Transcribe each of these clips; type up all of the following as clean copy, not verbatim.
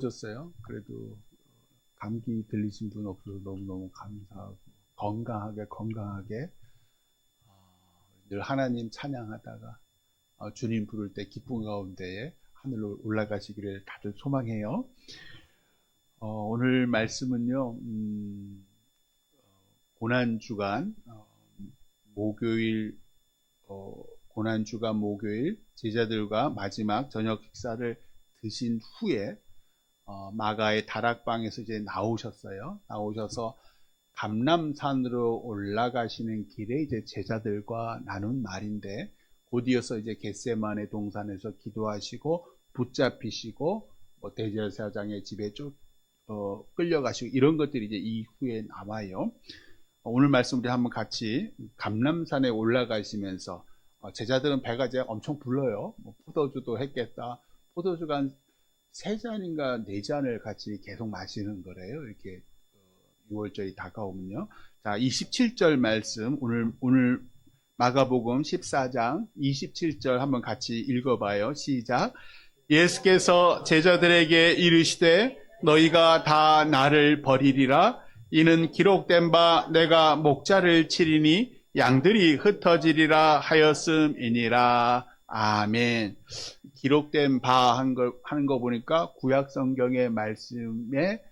졌어요. 그래도 감기 들리신 분 없어서 너무너무 감사하고 건강하게 늘 하나님 찬양하다가 주님 부를 때 기쁨 가운데에 하늘로 올라가시기를 다들 소망해요. 오늘 말씀은요, 고난주간 목요일 고난주간 목요일 제자들과 마지막 저녁 식사를 드신 후에 마가의 다락방에서 이제 나오셔서 감람산으로 올라가시는 길에 이제 제자들과 나눈 말인데, 곧이어서 이제 겟세마네 동산에서 기도하시고 붙잡히시고 대제사장의 집에 끌려가시고 이런 것들이 이제 이후에 나와요. 오늘 말씀 우리 한번 같이 감람산에 올라가시면서 제자들은 배가 이제 엄청 불러요. 포도주도 했겠다. 포도주가 한 3잔인가 4잔을 같이 계속 마시는 거래요. 이렇게 6월절이 다가오면요. 자, 27절 말씀 오늘 마가복음 14장 27절 한번 같이 읽어봐요. 시작. 예수께서 제자들에게 이르시되 너희가 다 나를 버리리라. 이는 기록된 바 내가 목자를 치리니 양들이 흩어지리라 하였음이니라. 아멘. 기록된 바 하는 거 보니까 구약 성경의 말씀에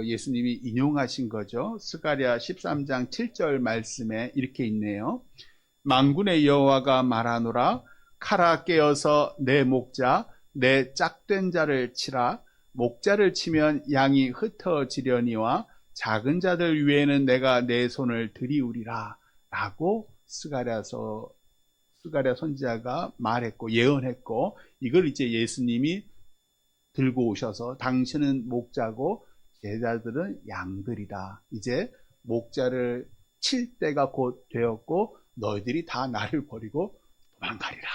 예수님이 인용하신 거죠. 스가랴 13장 7절 말씀에 이렇게 있네요. 만군의 여호와가 말하노라. 칼아 깨어서 내 목자 내 짝된 자를 치라. 목자를 치면 양이 흩어지려니와 작은 자들 위에는 내가 내 손을 들이우리라 라고 스가랴 선지자가 말했고 예언했고, 이걸 이제 예수님이 들고 오셔서 당신은 목자고 제자들은 양들이다. 이제 목자를 칠 때가 곧 되었고 너희들이 다 나를 버리고 도망가리라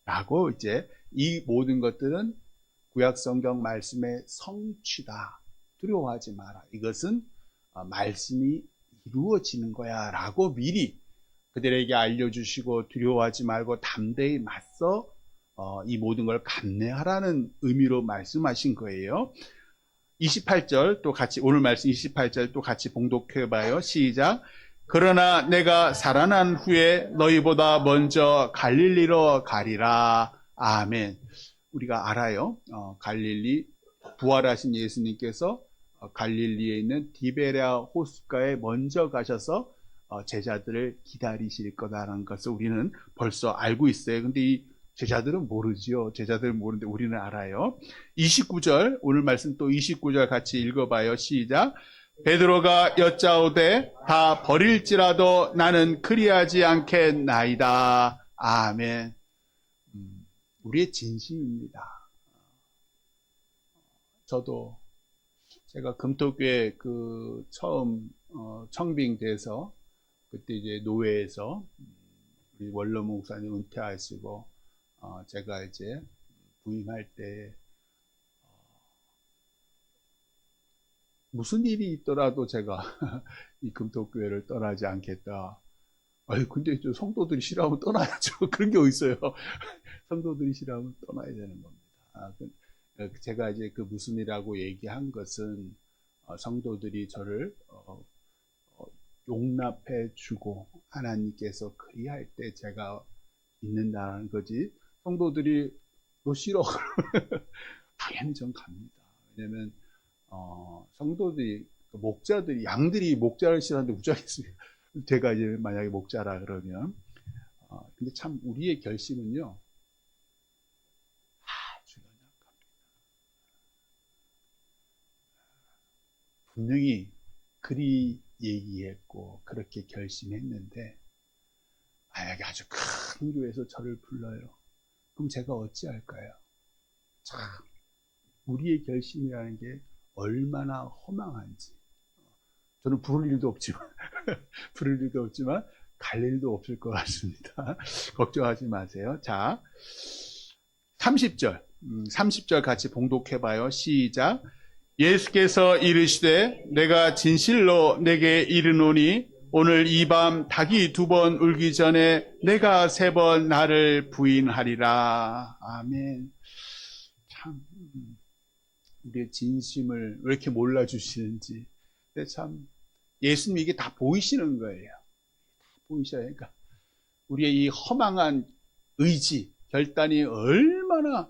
라고, 이제 이 모든 것들은 구약 성경 말씀의 성취다. 두려워하지 마라. 이것은 말씀이 이루어지는 거야 라고 미리 그들에게 알려주시고, 두려워하지 말고 담대히 맞서 이 모든 걸 감내하라는 의미로 말씀하신 거예요. 28절 또 같이, 오늘 말씀 28절 또 같이 봉독해봐요. 시작. 그러나 내가 살아난 후에 너희보다 먼저 갈릴리로 가리라. 아멘. 우리가 알아요. 갈릴리, 부활하신 예수님께서 갈릴리에 있는 디베랴 호숫가에 먼저 가셔서 제자들을 기다리실 거다라는 것을 우리는 벌써 알고 있어요. 근데 이 제자들은 모르지요. 제자들은 모르는데 우리는 알아요. 29절, 오늘 말씀 또 29절 같이 읽어봐요. 시작. 베드로가 여짜오되 다 버릴지라도 나는 그리하지 않겠나이다. 아멘. 우리의 진심입니다. 저도 제가 금토교회 처음 청빙돼서 그때 이제 노회에서 우리 원로 목사님 은퇴하시고 제가 이제 부임할 때 무슨 일이 있더라도 제가 이 금토교회를 떠나지 않겠다. 근데 저 성도들이 싫어하면 떠나야죠. 그런 게 어딨어요. 성도들이 싫어하면 떠나야 되는 겁니다. 제가 이제 그 무슨 일이라고 얘기한 것은 성도들이 저를 용납해 주고 하나님께서 그리할 때 제가 있는다는 거지, 성도들이 너 싫어 당연히 전 갑니다. 왜냐면 성도들이, 목자들이, 양들이 목자를 싫어하는데 무자겠어요. 제가 이제 만약에 목자라 그러면 근데 참 우리의 결심은요 아주 연약합니다. 분명히 그리 얘기했고 그렇게 결심했는데 만약에 아주 큰 교회에서 저를 불러요. 그럼 제가 어찌할까요? 참 우리의 결심이라는 게 얼마나 허망한지. 저는 부를 일도 없지만 갈 일도 없을 것 같습니다. 걱정하지 마세요. 자, 30절 같이 봉독해봐요. 시작. 예수께서 이르시되 내가 진실로 내게 이르노니 오늘 이 밤 닭이 2번 울기 전에 내가 3번 나를 부인하리라. 아멘. 참 우리의 진심을 왜 이렇게 몰라주시는지. 근데 참 예수님이 이게 다 보이시는 거예요. 다 보이셔야 하니까 우리의 이 허망한 의지, 결단이 얼마나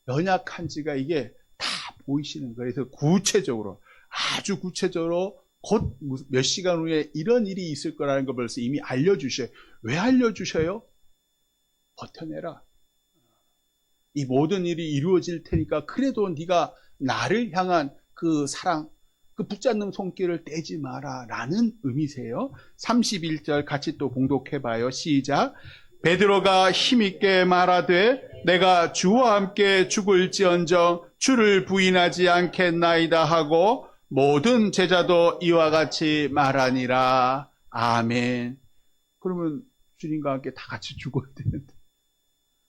연약한지가 이게 다 보이시는 거예요. 그래서 구체적으로, 아주 구체적으로 곧 몇 시간 후에 이런 일이 있을 거라는 걸 벌써 이미 알려주셔요. 왜 알려주셔요? 버텨내라. 이 모든 일이 이루어질 테니까 그래도 네가 나를 향한 그 사랑, 그 붙잡는 손길을 떼지 마라 라는 의미세요. 31절 같이 또 봉독해봐요. 시작. 베드로가 힘있게 말하되 내가 주와 함께 죽을지언정 주를 부인하지 않겠나이다 하고 모든 제자도 이와 같이 말하니라. 아멘. 그러면 주님과 함께 다 같이 죽어야 되는데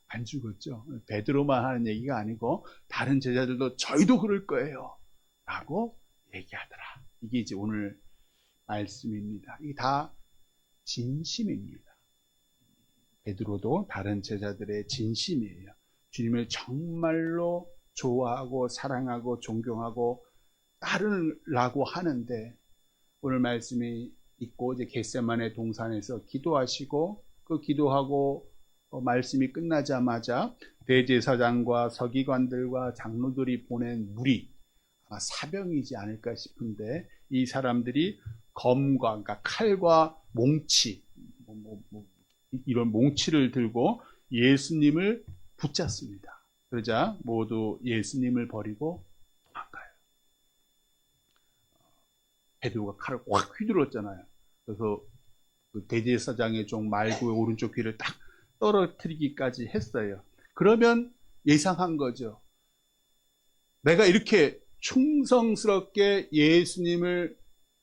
안 죽었죠. 베드로만 하는 얘기가 아니고 다른 제자들도 저희도 그럴 거예요 라고 얘기하더라. 이게 이제 오늘 말씀입니다. 이게 다 진심입니다. 베드로도 다른 제자들의 진심이에요. 주님을 정말로 좋아하고 사랑하고 존경하고 따르라고 하는데 오늘 말씀이 있고 이제 겟세마네 동산에서 기도하시고 그 기도하고 말씀이 끝나자마자 대제사장과 서기관들과 장로들이 보낸 무리 아마 사병이지 않을까 싶은데 이 사람들이 검과 그러니까 칼과 몽치 이런 몽치를 들고 예수님을 붙잡습니다. 그러자 모두 예수님을 버리고 도망가요. 베드로가 칼을 확 휘둘렀잖아요. 그래서 그 대제사장의 종 말고의 오른쪽 귀를 딱 떨어뜨리기까지 했어요. 그러면 예상한 거죠. 내가 이렇게 충성스럽게 예수님을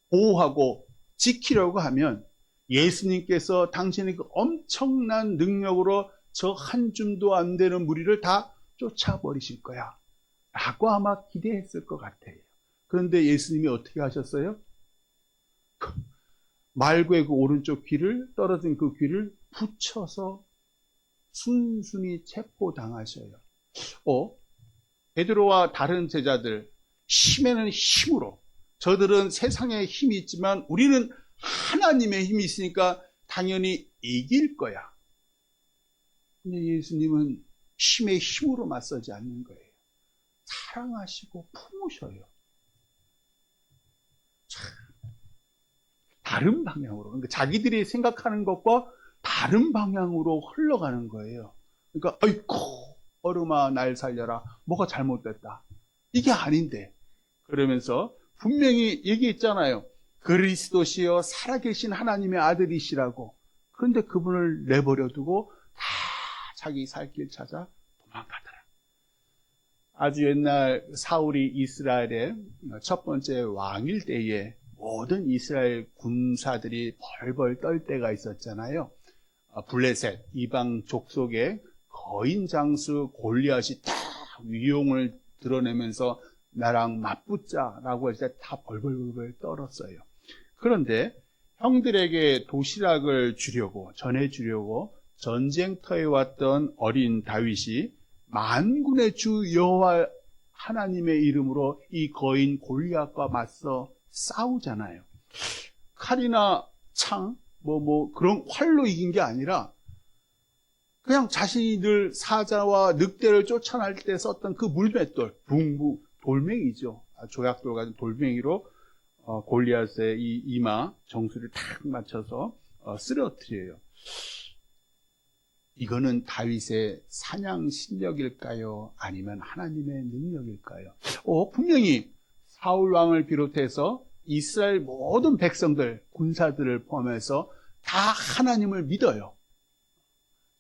보호하고 지키려고 하면 예수님께서 당신의 그 엄청난 능력으로 저 한 줌도 안 되는 무리를 다 쫓아버리실 거야 라고 아마 기대했을 것 같아요. 그런데 예수님이 어떻게 하셨어요? 말고의 그 오른쪽 귀를 떨어진 그 귀를 붙여서 순순히 체포당하셔요. 베드로와 다른 제자들 힘에는 힘으로 저들은 세상에 힘이 있지만 우리는 하나님의 힘이 있으니까 당연히 이길 거야. 근데 예수님은 힘의 힘으로 맞서지 않는 거예요. 사랑하시고 품으셔요. 다른 방향으로. 그러니까 자기들이 생각하는 것과 다른 방향으로 흘러가는 거예요. 그러니까 아이고 얼음아 날 살려라. 뭐가 잘못됐다. 이게 아닌데. 그러면서 분명히 얘기했잖아요. 그리스도시여 살아계신 하나님의 아들이시라고. 그런데 그분을 내버려 두고 다 자기 살 길 찾아 도망가더라. 아주 옛날 사울이 이스라엘의 첫 번째 왕일 때에 모든 이스라엘 군사들이 벌벌 떨 때가 있었잖아요. 블레셋 이방 족속의 거인 장수 골리앗이 다 위용을 드러내면서 나랑 맞붙자라고 할 때 다 벌벌벌 떨었어요. 그런데 형들에게 도시락을 주려고 전해주려고 전쟁터에 왔던 어린 다윗이 만군의 주 여호와 하나님의 이름으로 이 거인 골리앗과 맞서 싸우잖아요. 칼이나 창, 그런 활로 이긴 게 아니라 그냥 자신이 늘 사자와 늑대를 쫓아낼 때 썼던 그 물맷돌, 붕부, 돌멩이죠. 조약돌 같은 돌멩이로 골리앗의 이 이마, 정수리를 탁 맞춰서 쓰러뜨려요. 이거는 다윗의 사냥 실력일까요? 아니면 하나님의 능력일까요? 분명히 사울 왕을 비롯해서 이스라엘 모든 백성들, 군사들을 포함해서 다 하나님을 믿어요.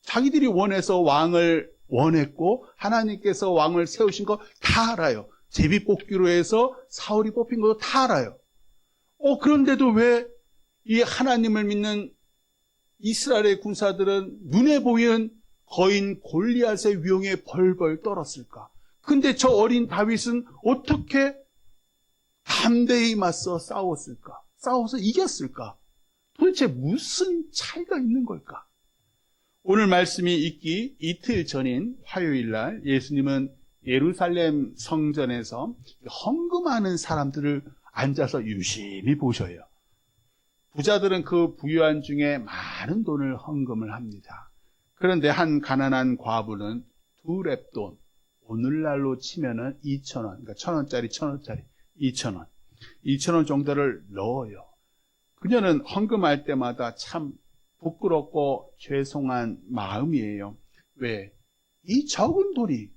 자기들이 원해서 왕을 원했고 하나님께서 왕을 세우신 거 다 알아요. 제비뽑기로 해서 사울이 뽑힌 것도 다 알아요. 그런데도 왜 이 하나님을 믿는 이스라엘의 군사들은 눈에 보이는 거인 골리앗의 위용에 벌벌 떨었을까? 근데 저 어린 다윗은 어떻게 담대히 맞서 싸웠을까? 싸워서 이겼을까? 도대체 무슨 차이가 있는 걸까? 오늘 말씀이 있기 이틀 전인 화요일 날 예수님은 예루살렘 성전에서 헌금하는 사람들을 앉아서 유심히 보셔요. 부자들은 그 부유한 중에 많은 돈을 헌금을 합니다. 그런데 한 가난한 과부는 2렙돈, 오늘날로 치면은 2,000원, 그러니까 1,000원짜리 1,000원짜리 2,000원, 2,000원 정도를 넣어요. 그녀는 헌금할 때마다 참 부끄럽고 죄송한 마음이에요. 왜? 이 적은 돈이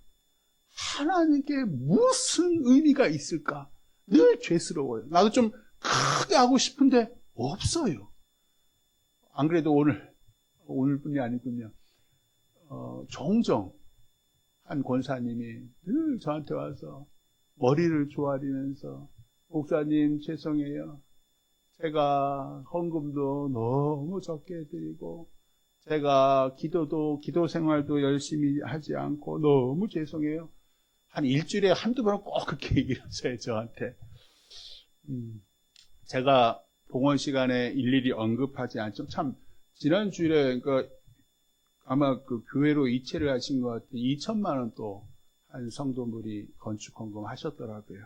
하나님께 무슨 의미가 있을까? 늘 죄스러워요. 나도 좀 크게 하고 싶은데 없어요. 안 그래도 오늘뿐이 아니군요. 종종 한 권사님이 늘 저한테 와서 머리를 조아리면서 목사님 죄송해요. 제가 헌금도 너무 적게 드리고 제가 기도 생활도 열심히 하지 않고 너무 죄송해요. 한 일주일에 한두 번은 꼭 그렇게 얘기를 하셔요, 저한테. 제가 봉헌 시간에 일일이 언급하지 않죠. 참, 지난 주일에, 그러니까 아마 그 교회로 이체를 하신 것 같아요. 2천만 원 또 한 성도들이 건축 헌금 하셨더라고요.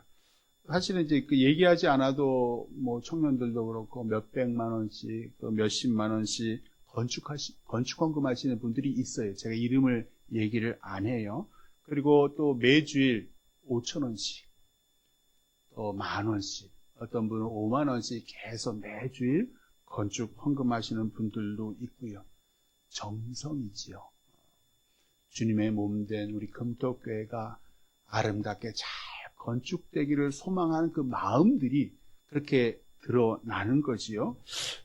사실은 이제 그 얘기하지 않아도 뭐 청년들도 그렇고 몇백만 원씩, 몇십만 원씩 건축 헌금 하시는 분들이 있어요. 제가 이름을 얘기를 안 해요. 그리고 또 매주일 5천 원씩, 또 만 원씩, 어떤 분은 5만 원씩 계속 매주일 건축 헌금하시는 분들도 있고요. 정성이지요. 주님의 몸된 우리 금토교회가 아름답게 잘 건축되기를 소망하는 그 마음들이 그렇게 드러나는 거지요.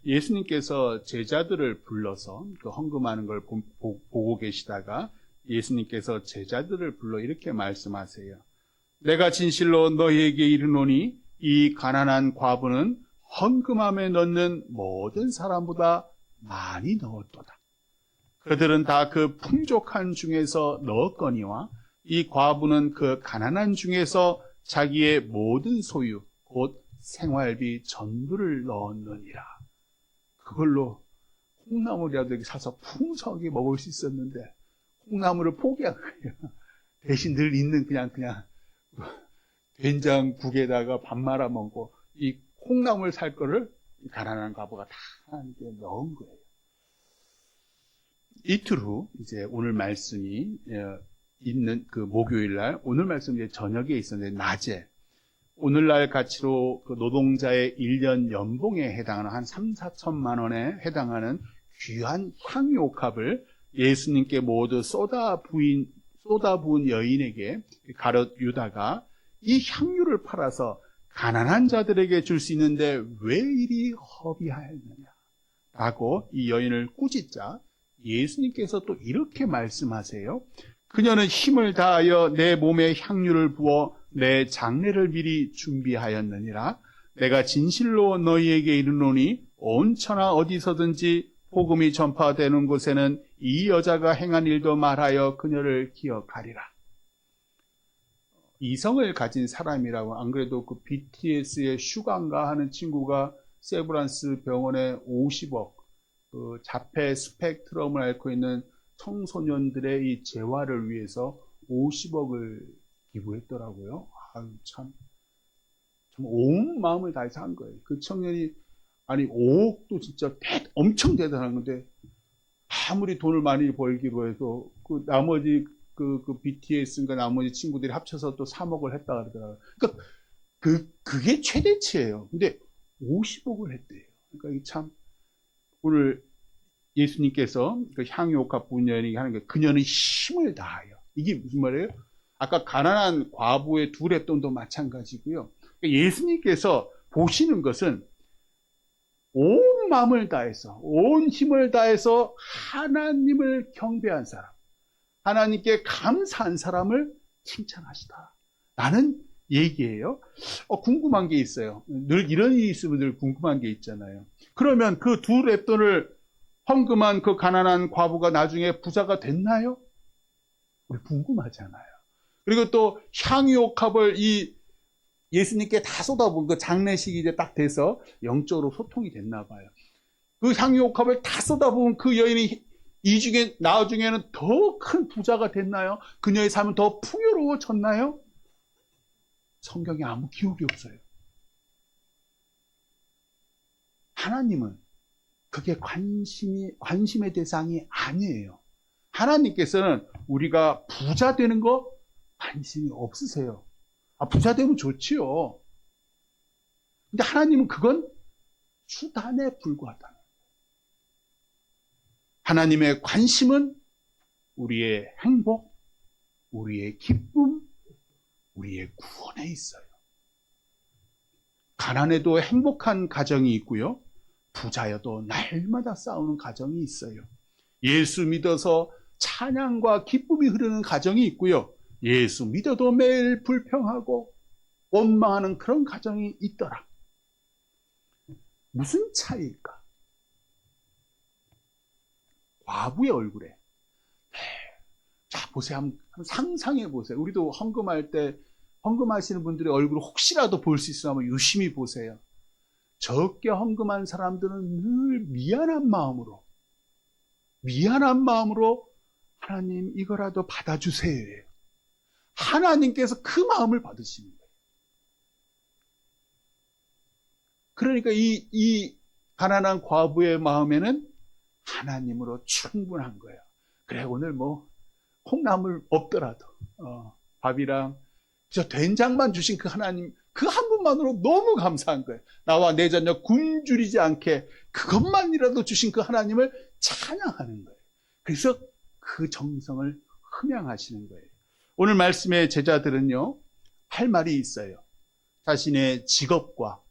예수님께서 제자들을 불러서 그 헌금하는 걸 보고 계시다가 예수님께서 제자들을 불러 이렇게 말씀하세요. 내가 진실로 너희에게 이르노니 이 가난한 과부는 헌금함에 넣는 모든 사람보다 많이 넣었도다. 그들은 다 그 풍족한 중에서 넣었거니와 이 과부는 그 가난한 중에서 자기의 모든 소유 곧 생활비 전부를 넣었느니라. 그걸로 콩나물이라도 사서 풍성하게 먹을 수 있었는데 콩나물을 포기한 거예요. 대신 늘 있는 그냥 된장국에다가 밥 말아 먹고 이 콩나물 살 거를 가난한 과부가 다 넣은 거예요. 이틀 후 이제 오늘 말씀이 있는 그 목요일 날 오늘 말씀이 이제 저녁에 있었는데 낮에 오늘날 가치로 그 노동자의 1년 연봉에 해당하는 한 3, 4천만 원에 해당하는 귀한 향유옥합을 예수님께 모두 쏟아부은 여인에게 가룟 유다가 이 향유를 팔아서 가난한 자들에게 줄 수 있는데 왜 이리 허비하였느냐 라고 이 여인을 꾸짖자 예수님께서 또 이렇게 말씀하세요. 그녀는 힘을 다하여 내 몸에 향유를 부어 내 장례를 미리 준비하였느니라. 내가 진실로 너희에게 이르노니 온 천하 어디서든지 복음이 전파되는 곳에는 이 여자가 행한 일도 말하여 그녀를 기억하리라. 이성을 가진 사람이라고 안 그래도 그 BTS의 슈가인가 하는 친구가 세브란스 병원에 50억 그 자폐 스펙트럼을 앓고 있는 청소년들의 이 재활을 위해서 50억을 기부했더라고요. 아유, 참 온 마음을 다해서 한 거예요. 그 청년이, 5억도 진짜 엄청 대단한 건데, 아무리 돈을 많이 벌기로 해서, 그 나머지, 그 BTS인가 나머지 친구들이 합쳐서 또 3억을 했다 그러더라고요. 그러니까, 그게 최대치예요. 근데 50억을 했대요. 그러니까 참, 오늘 예수님께서 그 향유옥합 부녀에게 하는 게 그녀는 힘을 다하여. 이게 무슨 말이에요? 아까 가난한 과부의 2렙돈도 마찬가지고요. 예수님께서 보시는 것은 온 마음을 다해서, 온 힘을 다해서 하나님을 경배한 사람, 하나님께 감사한 사람을 칭찬하시다. 라는 얘기예요. 궁금한 게 있어요. 늘 이런 일이 있으면 늘 궁금한 게 있잖아요. 그러면 그 2렙돈을 헌금한 그 가난한 과부가 나중에 부자가 됐나요? 우리 궁금하잖아요. 그리고 또 향유옥합을 이 예수님께 다 쏟아부은 그 장례식이 이제 딱 돼서 영적으로 소통이 됐나 봐요. 그 향유옥합을 다 쏟아부은 그 여인이 나중에는 더 큰 부자가 됐나요? 그녀의 삶은 더 풍요로워졌나요? 성경에 아무 기록이 없어요. 하나님은 그게 관심의 대상이 아니에요. 하나님께서는 우리가 부자 되는 거 관심이 없으세요. 부자 되면 좋지요. 근데 하나님은 그건 수단에 불과하다. 하나님의 관심은 우리의 행복, 우리의 기쁨, 우리의 구원에 있어요. 가난해도 행복한 가정이 있고요. 부자여도 날마다 싸우는 가정이 있어요. 예수 믿어서 찬양과 기쁨이 흐르는 가정이 있고요. 예수 믿어도 매일 불평하고 원망하는 그런 가정이 있더라. 무슨 차이일까? 과부의 얼굴에. 자, 보세요. 한번 상상해 보세요. 우리도 헌금할 때 헌금하시는 분들의 얼굴을 혹시라도 볼 수 있으면 한번 유심히 보세요. 적게 헌금한 사람들은 늘 미안한 마음으로 하나님 이거라도 받아주세요. 하나님께서 그 마음을 받으시는 거예요. 그러니까 이 가난한 과부의 마음에는 하나님으로 충분한 거예요. 그래, 오늘 콩나물 없더라도 밥이랑 저 된장만 주신 그 하나님, 그 한 분만으로 너무 감사한 거예요. 나와 내 자녀 굶주리지 않게 그것만이라도 주신 그 하나님을 찬양하는 거예요. 그래서 그 정성을 흠양하시는 거예요. 오늘 말씀의 제자들은요, 할 말이 있어요. 자신의 직업과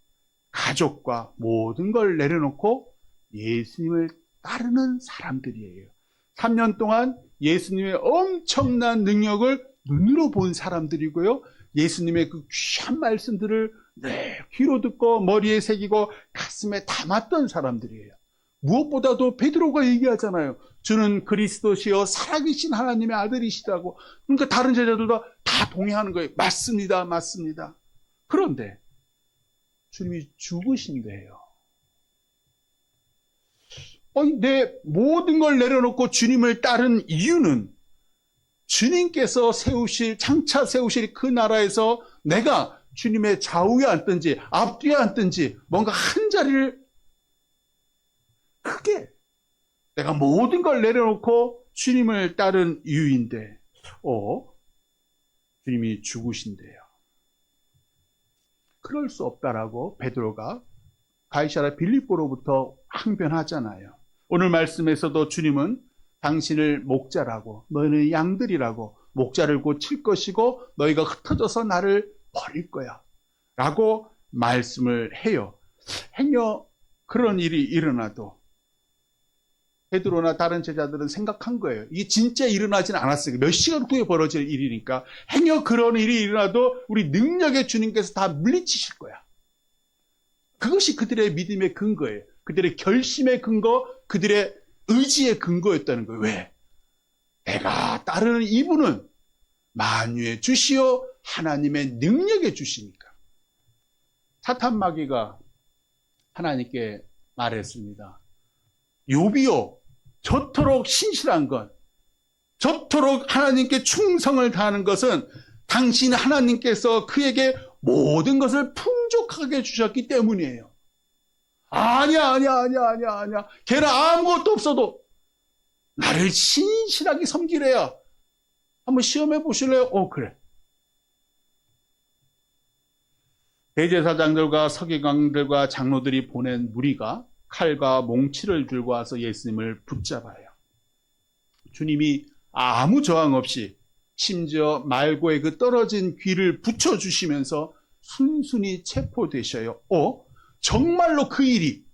가족과 모든 걸 내려놓고 예수님을 따르는 사람들이에요. 3년 동안 예수님의 엄청난 능력을 눈으로 본 사람들이고요. 예수님의 그 귀한 말씀들을 귀로 듣고 머리에 새기고 가슴에 담았던 사람들이에요. 무엇보다도 베드로가 얘기하잖아요. 주는 그리스도시요 살아계신 하나님의 아들이시다고. 그러니까 다른 제자들도 다 동의하는 거예요. 맞습니다, 맞습니다. 그런데 주님이 죽으신대요. 내 모든 걸 내려놓고 주님을 따른 이유는 주님께서 장차 세우실 그 나라에서 내가 주님의 좌우에 앉든지 앞뒤에 앉든지 뭔가 한 자리를 크게 내가 모든 걸 내려놓고 주님을 따른 이유인데 주님이 죽으신대요. 그럴 수 없다라고 베드로가 가이사랴 빌립보로부터 항변하잖아요. 오늘 말씀에서도 주님은 당신을 목자라고, 너희는 양들이라고, 목자를 곧 칠 것이고 너희가 흩어져서 나를 버릴 거야 라고 말씀을 해요. 행여 그런 일이 일어나도 베드로나 다른 제자들은 생각한 거예요. 이게 진짜 일어나지는 않았어요. 몇 시간 후에 벌어질 일이니까. 행여 그런 일이 일어나도 우리 능력의 주님께서 다 물리치실 거야. 그것이 그들의 믿음의 근거예요. 그들의 결심의 근거, 그들의 의지의 근거였다는 거예요. 왜? 내가 따르는 이분은 만유의 주시오 하나님의 능력의 주시니까. 사탄 마귀가 하나님께 말했습니다. 욥이요, 저토록 신실한 것, 저토록 하나님께 충성을 다하는 것은 당신 하나님께서 그에게 모든 것을 풍족하게 주셨기 때문이에요. 아니야. 걔는 아무것도 없어도 나를 신실하게 섬기래야. 한번 시험해 보실래요? 그래. 대제사장들과 서기관들과 장로들이 보낸 무리가 칼과 몽치를 들고 와서 예수님을 붙잡아요. 주님이 아무 저항 없이 심지어 말고의 그 떨어진 귀를 붙여주시면서 순순히 체포되셔요. 정말로 그 일이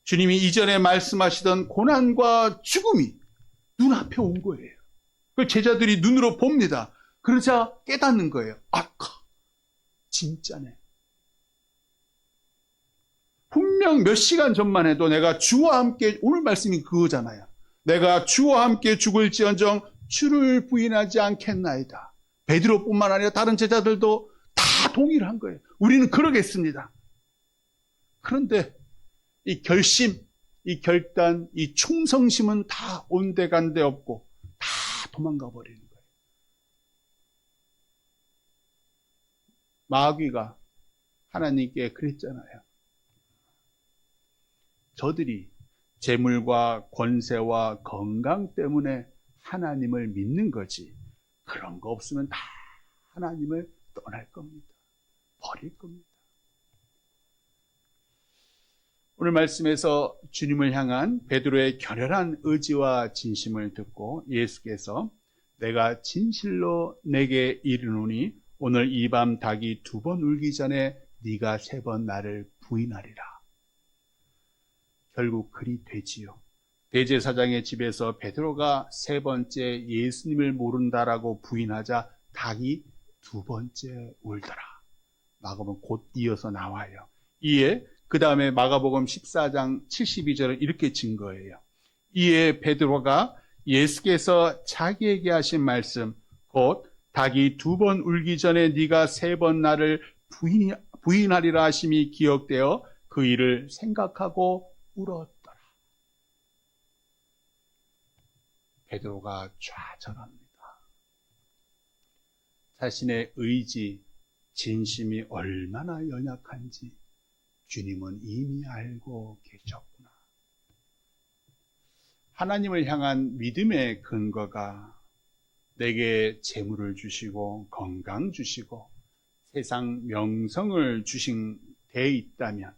주님이 이전에 말씀하시던 고난과 죽음이 눈앞에 온 거예요. 그 제자들이 눈으로 봅니다. 그러자 깨닫는 거예요. 진짜네. 분명 몇 시간 전만 해도 내가 주와 함께, 오늘 말씀이 그거잖아요. 내가 주와 함께 죽을지언정 주를 부인하지 않겠나이다. 베드로뿐만 아니라 다른 제자들도 다 동의를 한 거예요. 우리는 그러겠습니다. 그런데 이 결심, 이 결단, 이 충성심은 다 온데간데 없고 다 도망가 버리는 거예요. 마귀가 하나님께 그랬잖아요. 저들이 재물과 권세와 건강 때문에 하나님을 믿는 거지, 그런 거 없으면 다 하나님을 떠날 겁니다. 버릴 겁니다. 오늘 말씀에서 주님을 향한 베드로의 결연한 의지와 진심을 듣고 예수께서 내가 진실로 내게 이르노니 오늘 이 밤 닭이 2번 울기 전에 네가 3번 나를 부인하리라. 결국 그리 되지요. 대제사장의 집에서 베드로가 3번째 예수님을 모른다라고 부인하자 닭이 2번째 울더라. 마가복음 곧 이어서 나와요. 이에 그 다음에 마가복음 14장 72절은 이렇게 증거해요. 이에 베드로가 예수께서 자기에게 하신 말씀, 곧 닭이 2번 울기 전에 네가 3번 나를 부인하리라 하심이 기억되어 그 일을 생각하고 울었더라. 베드로가 좌절합니다. 자신의 의지, 진심이 얼마나 연약한지 주님은 이미 알고 계셨구나. 하나님을 향한 믿음의 근거가 내게 재물을 주시고 건강 주시고 세상 명성을 주신 데 있다면,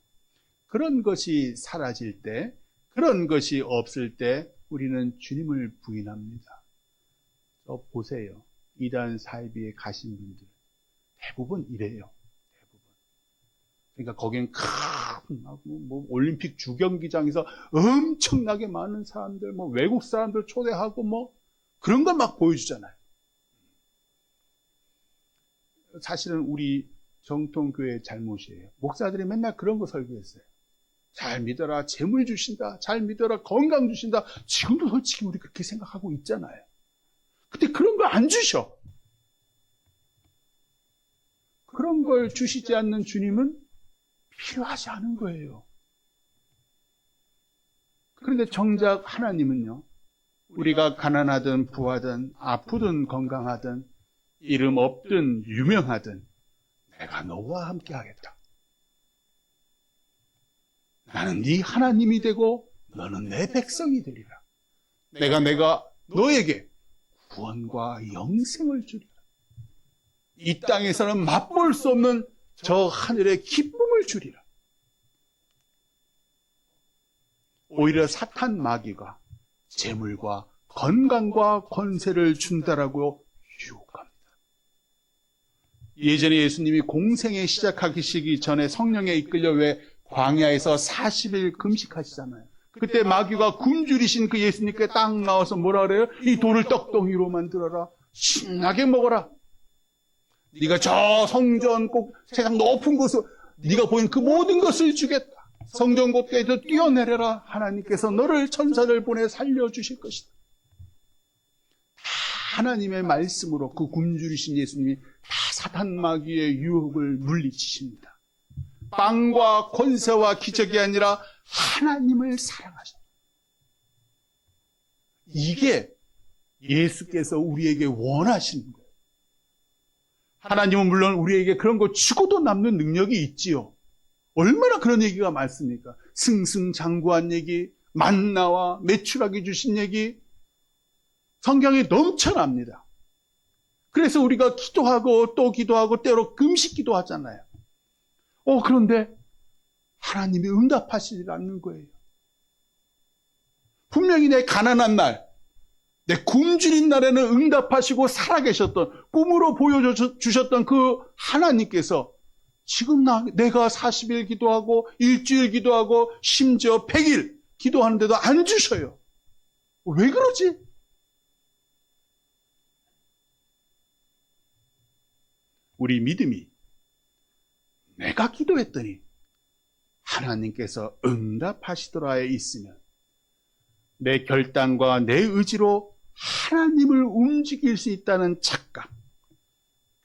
그런 것이 사라질 때, 그런 것이 없을 때 우리는 주님을 부인합니다. 저 보세요. 이단 사이비에 가신 분들 대부분 이래요. 그러니까 거긴 큰 올림픽 주경기장에서 엄청나게 많은 사람들, 외국 사람들 초대하고 그런 걸 막 보여주잖아요. 사실은 우리 정통교회의 잘못이에요. 목사들이 맨날 그런 거 설교했어요. 잘 믿어라, 재물 주신다, 잘 믿어라, 건강 주신다. 지금도 솔직히 우리 그렇게 생각하고 있잖아요. 근데 그런 거 안 주셔. 그런 걸 주시지 않는 주님은 필요하지 않은 거예요. 그런데 정작 하나님은요, 우리가 가난하든 부하든 아프든 건강하든 이름 없든 유명하든 내가 너와 함께 하겠다. 나는 네 하나님이 되고 너는 내 백성이 되리라. 내가 너에게 구원과 영생을 주리라. 이 땅에서는 맛볼 수 없는 저 하늘의 기쁨을 주리라. 오히려 사탄 마귀가 재물과 건강과 권세를 준다라고 유혹합니다. 예전에 예수님이 공생애 시작하시기 전에 성령에 이끌려 왜 광야에서 40일 금식하시잖아요. 그때 마귀가 굶주리신 그 예수님께 딱 나와서 뭐라 그래요? 이 돌을 떡덩이로 만들어라. 신나게 먹어라. 네가 저 성전 꼭 세상 높은 곳에 네가 보인 그 모든 것을 주겠다. 성전 곳에서 뛰어내려라. 하나님께서 너를 천사를 보내 살려주실 것이다. 하나님의 말씀으로 그 굶주리신 예수님이 다 사탄 마귀의 유혹을 물리치십니다. 빵과 권세와 기적이 아니라 하나님을 사랑하십니다. 이게 예수께서 우리에게 원하시는 거예요. 하나님은 물론 우리에게 그런 거 주고도 남는 능력이 있지요. 얼마나 그런 얘기가 많습니까? 승승장구한 얘기, 만나와 메추라기 주신 얘기, 성경에 넘쳐납니다. 그래서 우리가 기도하고 또 기도하고 때로 금식 기도하잖아요. 그런데 하나님이 응답하시지 않는 거예요. 분명히 내 가난한 날, 내 굶주린 날에는 응답하시고 살아계셨던, 꿈으로 보여주셨던 그 하나님께서 지금 내가 40일 기도하고 일주일 기도하고 심지어 100일 기도하는데도 안 주셔요. 왜 그러지? 우리 믿음이 내가 기도했더니 하나님께서 응답하시더라에 있으면 내 결단과 내 의지로 하나님을 움직일 수 있다는 착각,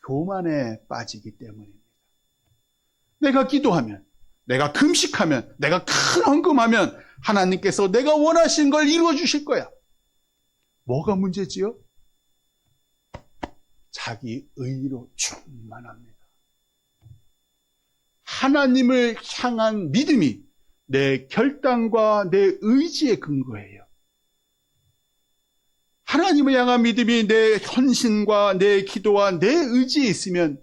교만에 빠지기 때문입니다. 내가 기도하면, 내가 금식하면, 내가 큰 헌금하면 하나님께서 내가 원하신 걸 이루어 주실 거야. 뭐가 문제지요? 자기 의로 충만합니다. 하나님을 향한 믿음이 내 결단과 내 의지의 근거예요. 하나님을 향한 믿음이 내 헌신과 내 기도와 내 의지에 있으면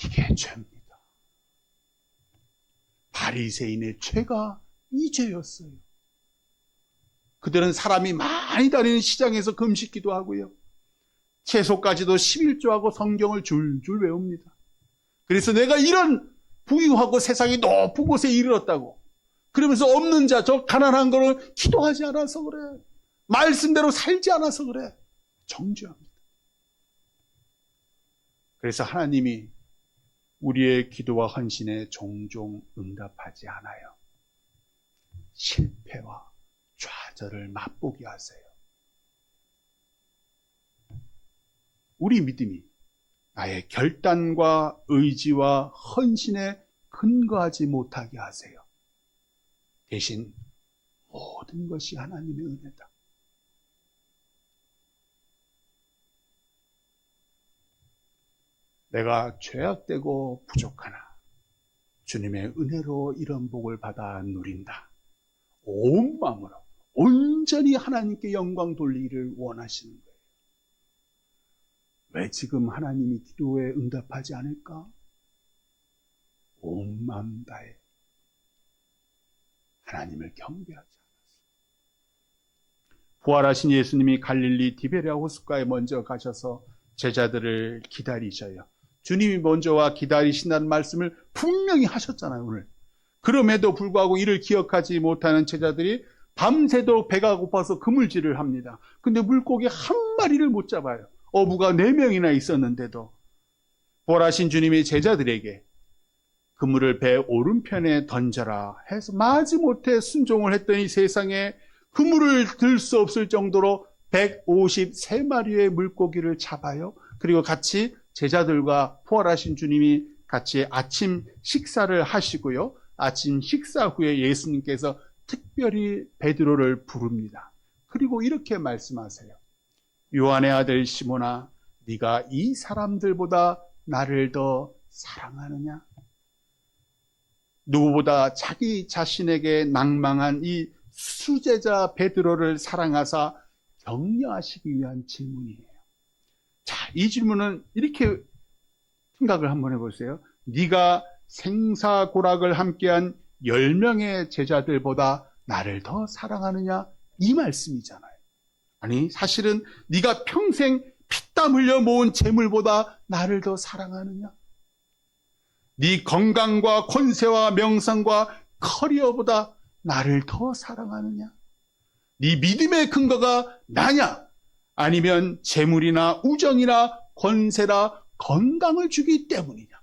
이게 죄입니다. 바리새인의 죄가 이 죄였어요. 그들은 사람이 많이 다니는 시장에서 금식기도 하고요. 채소까지도 11조하고 성경을 줄줄 외웁니다. 그래서 내가 이런 부유하고 세상이 높은 곳에 이르렀다고 그러면서 없는 자, 저 가난한 거는 기도하지 않아서 그래. 말씀대로 살지 않아서 그래. 정죄합니다. 그래서 하나님이 우리의 기도와 헌신에 종종 응답하지 않아요. 실패와 좌절을 맛보게 하세요. 우리 믿음이 나의 결단과 의지와 헌신에 근거하지 못하게 하세요. 대신 모든 것이 하나님의 은혜다. 내가 죄악되고 부족하나 주님의 은혜로 이런 복을 받아 누린다. 온 마음으로 온전히 하나님께 영광 돌리기를 원하시는 거예요. 왜 지금 하나님이 기도에 응답하지 않을까? 온 마음 다해 하나님을 경배하지 않았어. 부활하신 예수님이 갈릴리 디베랴 호숫가에 먼저 가셔서 제자들을 기다리셔요. 주님이 먼저 와 기다리신다는 말씀을 분명히 하셨잖아요, 오늘. 그럼에도 불구하고 이를 기억하지 못하는 제자들이 밤새도록 배가 고파서 그물질을 합니다. 근데 물고기 한 마리를 못 잡아요. 어부가 4명이나 있었는데도. 부활하신 주님이 제자들에게 그물을 배 오른편에 던져라 해서 마지못해 순종을 했더니 세상에 그물을 들 수 없을 정도로 153마리의 물고기를 잡아요. 그리고 같이 제자들과 부활하신 주님이 같이 아침 식사를 하시고요. 아침 식사 후에 예수님께서 특별히 베드로를 부릅니다. 그리고 이렇게 말씀하세요. 요한의 아들 시몬아, 네가 이 사람들보다 나를 더 사랑하느냐? 누구보다 자기 자신에게 낭망한 이 수제자 베드로를 사랑하사 격려하시기 위한 질문이에요. 자, 이 질문은 이렇게 생각을 한번 해보세요. 네가 생사고락을 함께한 10명의 제자들보다 나를 더 사랑하느냐? 이 말씀이잖아요. 아니, 사실은 네가 평생 피땀 흘려 모은 재물보다 나를 더 사랑하느냐? 네 건강과 권세와 명성과 커리어보다 나를 더 사랑하느냐? 네 믿음의 근거가 나냐? 아니면 재물이나 우정이나 권세나 건강을 주기 때문이냐?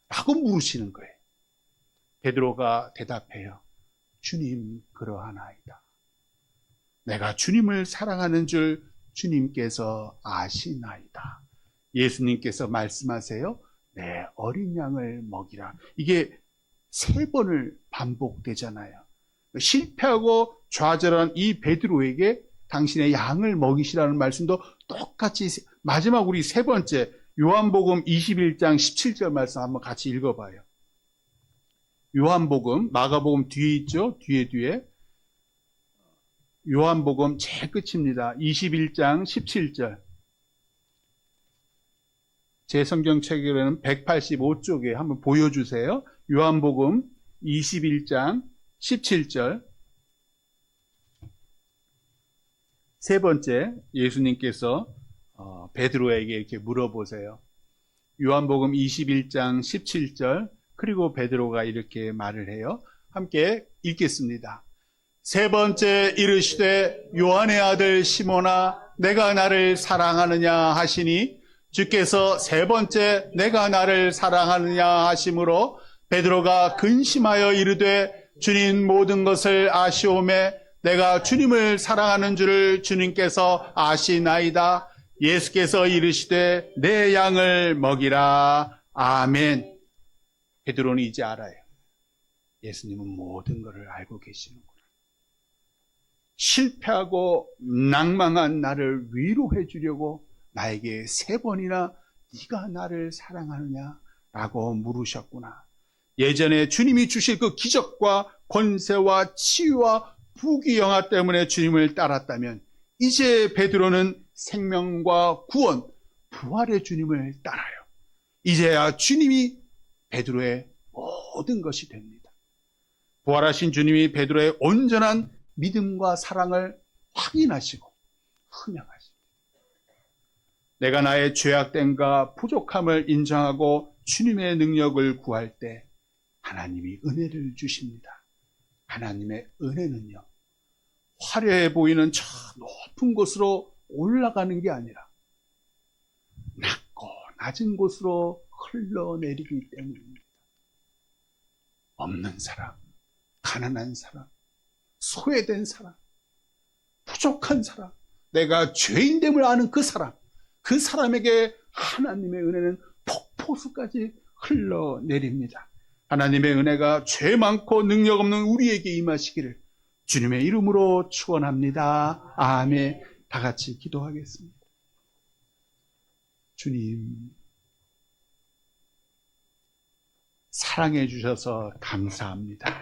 라고 물으시는 거예요. 베드로가 대답해요. 주님, 그러하나이다. 내가 주님을 사랑하는 줄 주님께서 아시나이다. 예수님께서 말씀하세요. 내 어린 양을 먹이라. 이게 3번을 반복되잖아요. 실패하고 좌절한 이 베드로에게 당신의 양을 먹이시라는 말씀도 똑같이 마지막 우리 3번째 요한복음 21장 17절 말씀 한번 같이 읽어봐요. 요한복음, 마가복음 뒤에 있죠? 뒤에. 요한복음 제일 끝입니다. 21장 17절. 제 성경책에는 185쪽에 한번 보여주세요. 요한복음 21장 17절. 3번째 예수님께서 베드로에게 이렇게 물어보세요. 요한복음 21장 17절. 그리고 베드로가 이렇게 말을 해요. 함께 읽겠습니다. 3번째 이르시되 요한의 아들 시몬아 내가 나를 사랑하느냐 하시니 주께서 3번째 내가 나를 사랑하느냐 하심으로 베드로가 근심하여 이르되 주님 모든 것을 아시오매 내가 주님을 사랑하는 줄을 주님께서 아시나이다. 예수께서 이르시되 내 양을 먹이라. 아멘. 베드로는 이제 알아요. 예수님은 모든 것을 알고 계시는구나. 실패하고 낭망한 나를 위로해 주려고 나에게 3번이나 네가 나를 사랑하느냐라고 물으셨구나. 예전에 주님이 주실 그 기적과 권세와 치유와 부귀영화 때문에 주님을 따랐다면 이제 베드로는 생명과 구원, 부활의 주님을 따라요. 이제야 주님이 베드로의 모든 것이 됩니다. 부활하신 주님이 베드로의 온전한 믿음과 사랑을 확인하시고 흠양하십니다. 내가 나의 죄악됨과 부족함을 인정하고 주님의 능력을 구할 때 하나님이 은혜를 주십니다. 하나님의 은혜는요, 화려해 보이는 저 높은 곳으로 올라가는 게 아니라 낮고 낮은 곳으로 흘러내리기 때문입니다. 없는 사람, 가난한 사람, 소외된 사람, 부족한 사람, 내가 죄인됨을 아는 그 사람에게 하나님의 은혜는 폭포수까지 흘러내립니다. 하나님의 은혜가 죄 많고 능력 없는 우리에게 임하시기를 주님의 이름으로 축원합니다. 아멘. 다 같이 기도하겠습니다. 주님, 사랑해 주셔서 감사합니다.